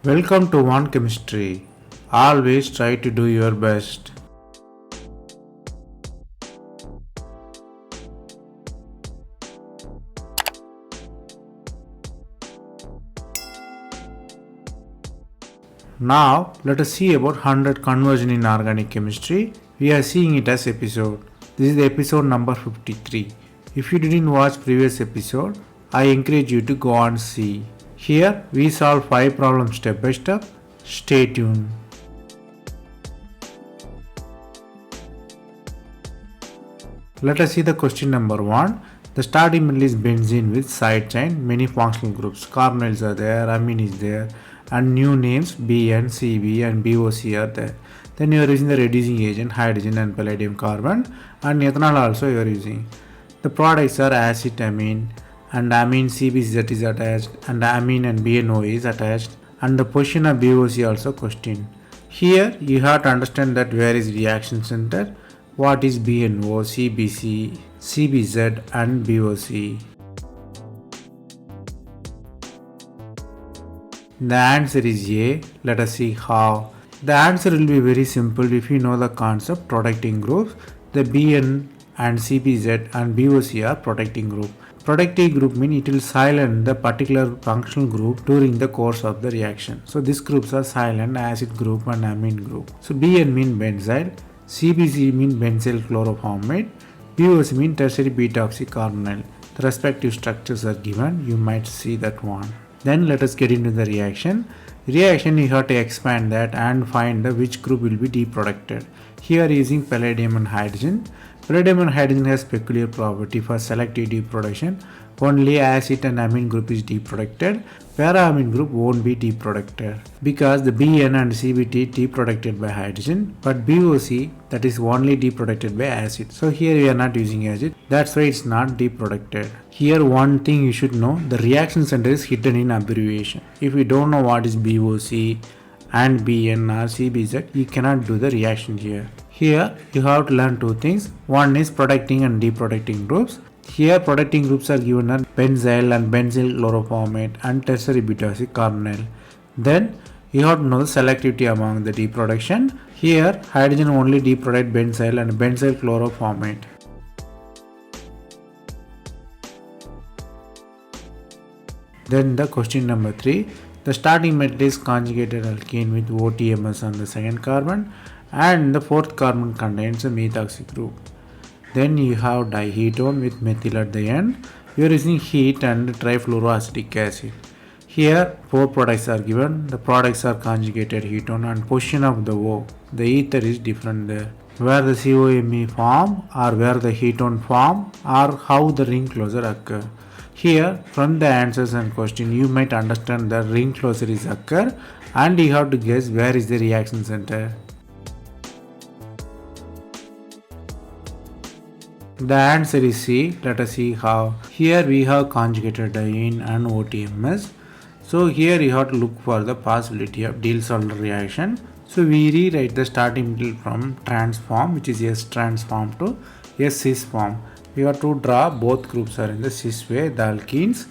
Welcome to One Chemistry. Always try to do your best. Now, let us see about 100 conversion in organic chemistry. We are seeing it as episode. This is the episode number 53. If you didn't watch previous episode, I encourage you to go and see. Here, we solve 5 problems step by step. Stay tuned. Let us see the question number 1. The starting middle is benzene with side chain, many functional groups. Carbonyls are there, amine is there, and new names BN, CB and BOC are there. Then you are using the reducing agent, hydrogen and palladium carbon, and ethanol also you are using. The products are acid amine, and amine CBZ is attached, and amine and BNO is attached, and the position of BOC also questioned. Here you have to understand that where is reaction center, what is BNO, CBC, CBZ and BOC. The answer is A. Let us see how. The answer will be very simple if you know the concept protecting groups. The BN and CBZ and BOC are protecting group. Protective group means it will silence the particular functional group during the course of the reaction. So these groups are silent, acid group and amine group. So BN means benzyl, CBC means benzyl chloroformate, BOC means tertiary beta-oxycarbonyl. The respective structures are given. You might see that one. Then let us get into the reaction. Reaction you have to expand that and find which group will be deproducted. Here using palladium and hydrogen. Palladium and hydrogen has peculiar property for selective deproduction. Only acid and amine group is deproducted. Para-amine group won't be deproducted because the BN and CBT deproducted by hydrogen, but BOC that is only deproducted by acid. So here we are not using acid. That's why it's not deproducted. Here one thing you should know, the reaction center is hidden in abbreviation. If you don't know what is BOC and BN or CBZ, you cannot do the reaction here. Here you have to learn two things. One is protecting and deproducting groups. Here protecting groups are given as benzyl and benzyl chloroformate and tertiary beta-oxycarbonyl. Then you have to know the selectivity among the deproduction. Here hydrogen only deproduct benzyl and benzyl chloroformate. Then the question number 3. The starting metal is conjugated alkene with OTMS on the second carbon and the fourth carbon contains a methoxy group. Then you have diketone with methyl at the end. You are using heat and trifluoroacetic acid. Here 4 products are given. The products are conjugated ketone and position of the O. The ether is different there. Where the COMe form or where the ketone form or how the ring closure occur. Here from the answers and question you might understand that ring closure is occur and you have to guess where is the reaction center. The answer is C. Let us see how. Here we have conjugated diene and OTMS. So here you have to look for the possibility of Diels-Alder reaction. So we rewrite the starting middle from trans form, which is S trans form, to S cis form. We have to draw both groups are in the cis way, the alkenes.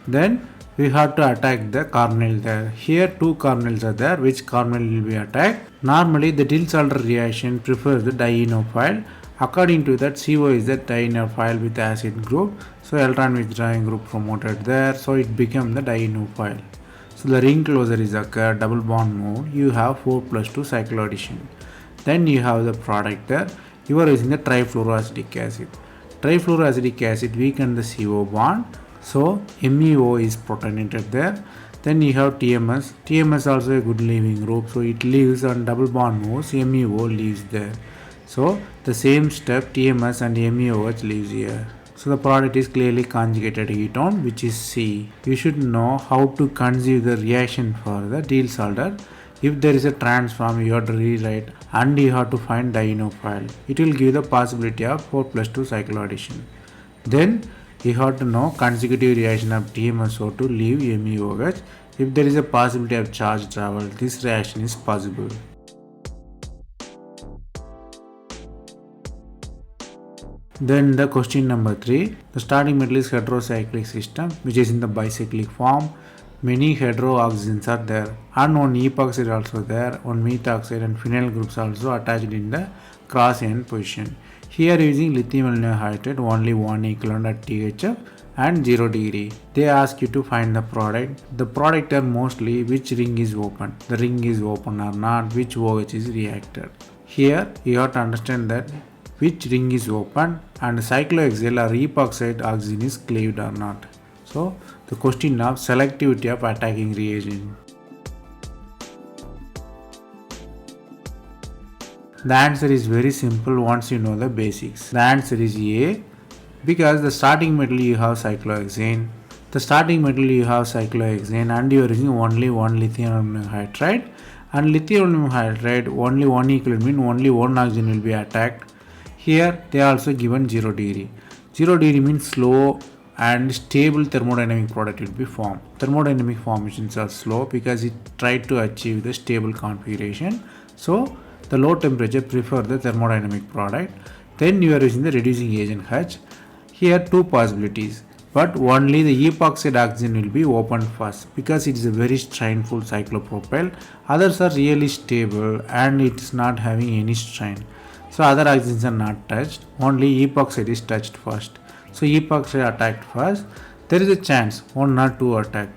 Then we have to attack the carbonyl there. Here 2 carbonyls are there. Which carbonyl will be attacked? Normally the Diels-Alder reaction prefers the dienophile. According to that, CO is the dienophile with acid group. So electron withdrawing group promoted there. So it becomes the dienophile. So the ring closure is occur, double bond move. You have 4+2 cycloaddition. Then you have the product there. You are using the trifluoroacetic acid. Trifluoroacetic acid weaken the CO bond. So MEO is protonated there. Then you have TMS. TMS also a good leaving group. So it leaves on double bond moves. MEO leaves there. So the same step TMS and MEOH leaves here. So the product is clearly conjugated ketone, which is C. You should know how to conceive the reaction for the Diels-Alder. If there is a trans form, you have to rewrite and you have to find dienophile. It will give the possibility of 4+2 cycloaddition. Then you have to know consecutive reaction of TMSO to leave MEOH. If there is a possibility of charge travel, this reaction is possible. Then the question number 3. The starting metal is heterocyclic system which is in the bicyclic form. many heterooxygens are there, and one epoxide also there, one methoxide and phenyl groups also attached in the cross end position. Here using lithium aluminum hydride, only one equivalent at THF and 0 degree. They ask you to find the product. The product are mostly which ring is open, the ring is open or not, which OH is reacted. Here you have to understand that which ring is open and cyclohexyl or epoxide oxygen is cleaved or not. So the question of selectivity of attacking reagent. The answer is very simple once you know the basics. The answer is A, because the starting metal you have cyclohexane. The starting metal you have cyclohexane and you are using only one lithium aluminum hydride, and lithium aluminum hydride only one equivalent means only one oxygen will be attacked. Here they are also given 0 degree. 0 degree means slow and stable thermodynamic product will be formed. Thermodynamic formations are slow because it tried to achieve the stable configuration. So the low temperature prefer the thermodynamic product. Then you are using the reducing agent H. Here two possibilities, but only the epoxide oxygen will be opened first because it is a very strainful cyclopropyl. Others are really stable and it is not having any strain. So other oxygens are not touched, only epoxide is touched first. So epoxide attacked first. There is a chance one or two attack,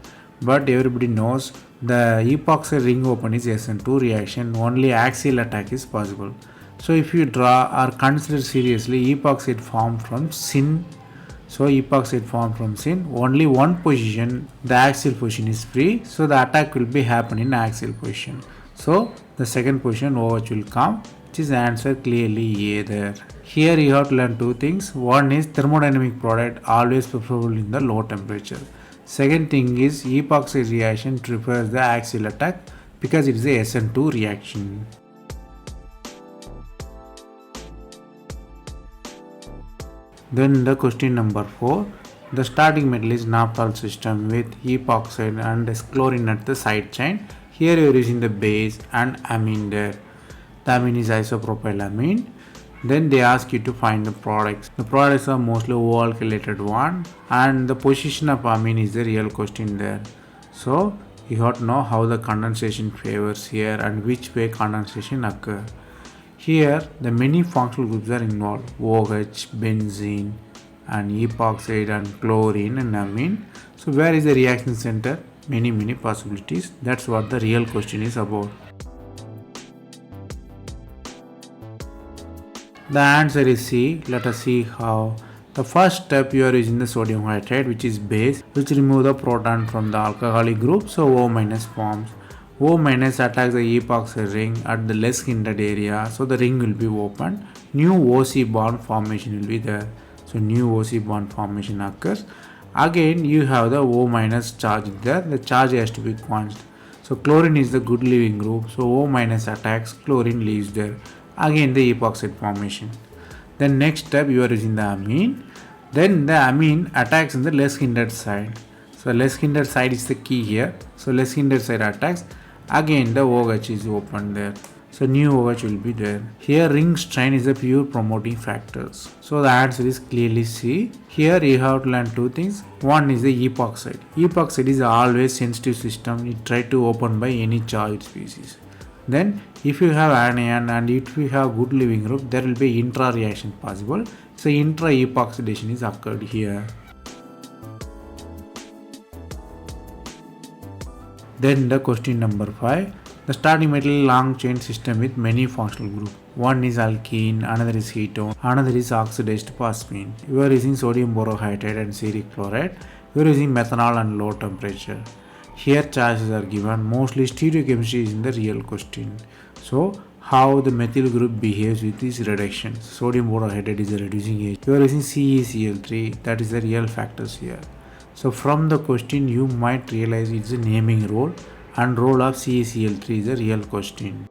but everybody knows the epoxide ring open is SN2 reaction, only axial attack is possible. So if you draw or consider seriously epoxide formed from syn, so epoxide formed from syn, only one position, the axial position is free, so the attack will be happen in axial position. So the second position OH will come, which is the answer clearly A there. Here you have to learn two things. One is thermodynamic product always preferable in the low temperature. Second thing is epoxide reaction prefers the axial attack because it is a SN2 reaction. Then the question number 4. The starting metal is naphthol system with epoxide and chlorine at the side chain. Here you are using the base and amine there. The amine is isopropyl amine. Then they ask you to find the products. The products are mostly O-alkylated one, and the position of amine is the real question there. So you have to know how the condensation favors here and which way condensation occur. Here the many functional groups are involved: OH, benzene and epoxide and chlorine and amine. So where is the reaction center? Many possibilities. That's what the real question is about. The answer is C. Let us see how. The first step you are using the sodium hydride, which is base, which remove the proton from the alcoholic group, so O minus forms. O minus attacks the epoxy ring at the less hindered area, so the ring will be opened. New OC bond formation will be there. So new OC bond formation occurs. Again you have the O minus charge there. The charge has to be constant. So chlorine is the good leaving group, so O minus attacks, chlorine leaves there. Again the epoxide formation. Then next step you are using the amine. Then the amine attacks in the less hindered side. So less hindered side is the key here. So less hindered side attacks. Again the OH is open there. So new OH will be there. Here ring strain is the pure promoting factors. So the answer is clearly C. Here you have to learn two things. One is the epoxide. Epoxide is always sensitive system. It try to open by any charged species. Then if you have anion and if you have good leaving group, there will be intra reaction possible. So intra epoxidation is occurred here. Then the question number 5. The starting metal long chain system with many functional groups. One is alkene, another is ketone, another is oxidized phosphine. You are using sodium borohydride and cetic chloride. You are using methanol and low temperature. Here charges are given. Mostly stereochemistry is in the real question. So how the methyl group behaves with these reductions. Sodium borohydride is a reducing agent. You are using CeCl3. That is the real factors here. So from the question you might realize it's a naming role, and role of CeCl3 is a real question.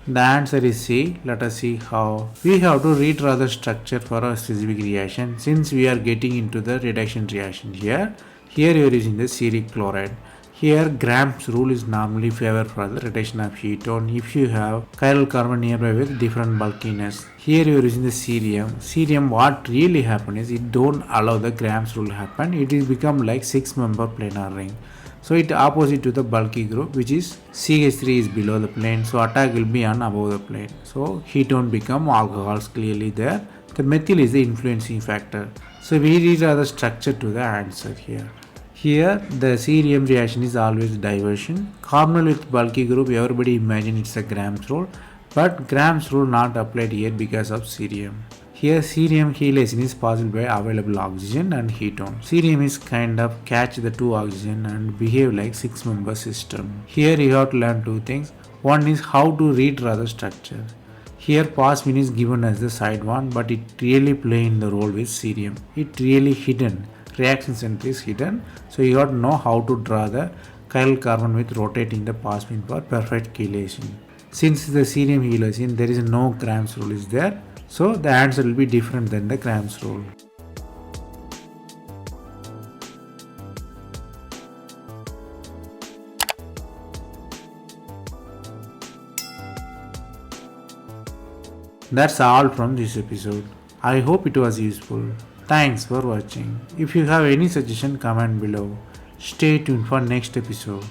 The answer is C. Let us see how. We have to redraw the structure for a specific reaction since we are getting into the reduction reaction here. Here you are using the cetic chloride. Here, Gram's rule is normally favored for the rotation of ketone if you have chiral carbon nearby with different bulkiness. Here you are using the cerium. Cerium, what really happen is it don't allow the Gram's rule happen. It is become like 6-member planar ring. So it opposite to the bulky group, which is CH3 is below the plane. So attack will be on above the plane. So ketone become alcohols clearly there. The methyl is the influencing factor. So we read the structure to the answer here. Here, the cerium reaction is always diversion. Carbonyl with bulky group, everybody imagine it's a Gram's rule, but Gram's rule not applied here because of cerium. Here, cerium chelation is possible by available oxygen and ketone. Cerium is kind of catch the two oxygen and behave like 6-member system. Here, you have to learn two things. One is how to read the structure. Here, phosphine is given as the side one, but it really play in the role with cerium. It really hidden. Reaction center is hidden, so you have to know how to draw the chiral carbon with rotating the phosphine for perfect chelation. Since the cerium chelation, there is no Gram's rule is there, so the answer will be different than the Gram's rule. That's all from this episode. I hope it was useful. Thanks for watching. If you have any suggestion, comment below. Stay tuned for next episode.